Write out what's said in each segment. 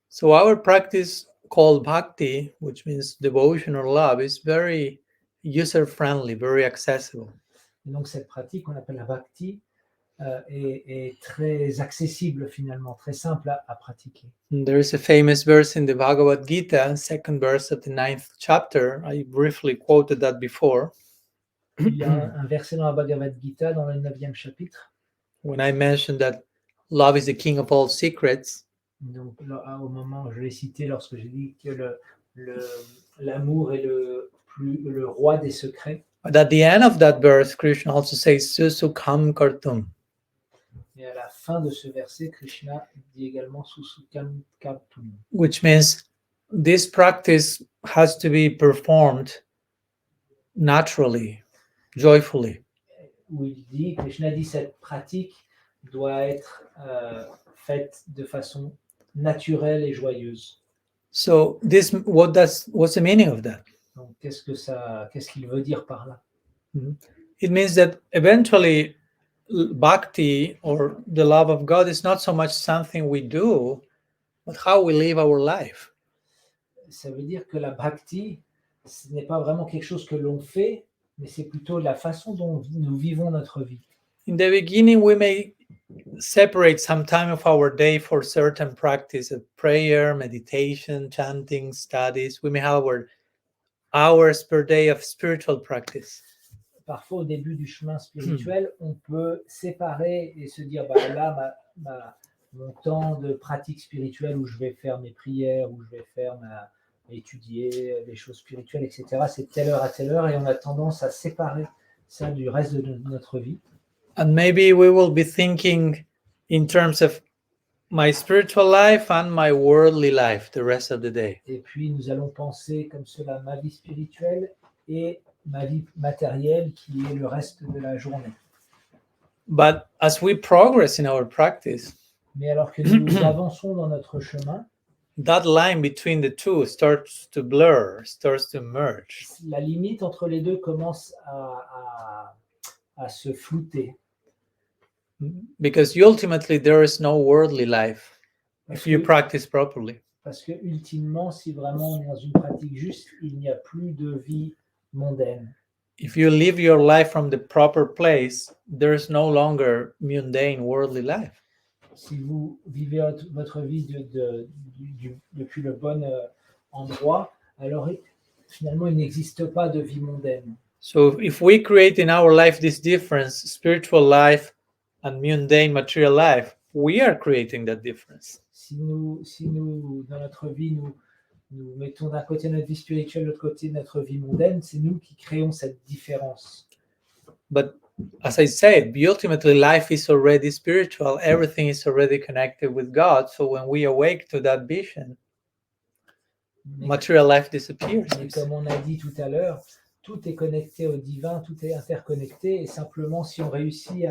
So our practice called bhakti, which means devotion or love, is very user-friendly, very accessible. Et donc cette pratique qu'on appelle la bhakti est très accessible finalement, très simple à pratiquer. And there is a famous verse in the Bhagavad Gita, second verse of the 9th chapter. I briefly quoted that before. Il y a un verset dans la Bhagavad Gita, dans le 9e chapitre. When I mentioned that love is the king of all secrets, Donc, au moment où je l'ai cité, lorsque j'ai dit que l'amour est le roi des secrets. but at the end of that verse, Krishna also says, Susukam Kartum. Et à la fin de ce verset, Krishna dit également Susukam Kartum. Which means this practice has to be performed naturally, joyfully. Où Krishna dit cette pratique doit être faite de façon naturelle et joyeuse. So what's the meaning of that? Donc qu'est-ce qu'il veut dire par là? It means that eventually bhakti or the love of God is not so much something we do, but how we live our life. Ça veut dire que la bhakti, ce n'est pas vraiment quelque chose que l'on fait, mais c'est plutôt la façon dont nous vivons notre vie. In the beginning, we may separate some time of our day for certain practice of prayer, meditation, chanting, studies. We may have our hours per day of spiritual practice. Parfois, au début du chemin spirituel, on peut séparer et se dire, bah, là, mon temps de pratique spirituelle où je vais faire mes prières, où je vais faire étudier les choses spirituelles, etc., c'est telle heure à telle heure, et on a tendance à séparer ça du reste de notre vie. And maybe we will be thinking in terms of my spiritual life and my worldly life the rest of the day. Et puis nous allons penser comme cela, ma vie spirituelle et ma vie matérielle qui est le reste de la journée. But as we progress in our practice, mais alors que nous avançons dans notre chemin, that line between the two starts to blur, starts to merge. La limite entre les deux commence à se flouter. Because ultimately there is no worldly life if you practice properly. Parce que ultimement, si vraiment on est dans une pratique juste, il n'y a plus de vie mondaine. If you live your life from the proper place, there is no longer mundane worldly life. Si vous vivez votre vie depuis le bon endroit, alors finalement il n'existe pas de vie mondaine. So if we create in our life this difference, spiritual life and mundane material life, we are creating that difference. Si nous dans notre vie, nous mettons d'un côté notre vie spirituelle, de l'autre côté notre vie mondaine, c'est nous qui créons cette différence. But as I said, ultimately life is already spiritual. Everything is already connected with God. So when we awake to that vision, material life disappears. Mais comme on a dit tout à l'heure, tout est connecté au divin, tout est interconnecté, et simplement si on réussit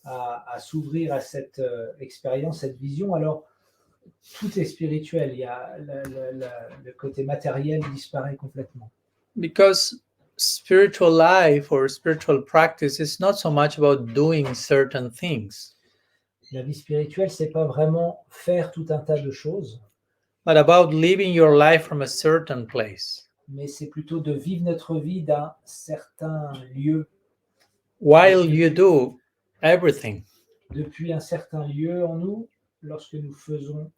à s'ouvrir à cette expérience, cette vision, alors tout est spirituel. Il y a le côté matériel disparaît complètement. Because spiritual life or spiritual practice is not so much about doing certain things. La vie spirituelle, c'est pas vraiment faire tout un tas de choses, but about living your life from a certain place. Mais c'est plutôt de vivre notre vie d'un certain lieu. While you do everything. Depuis un certain lieu en nous, lorsque nous faisons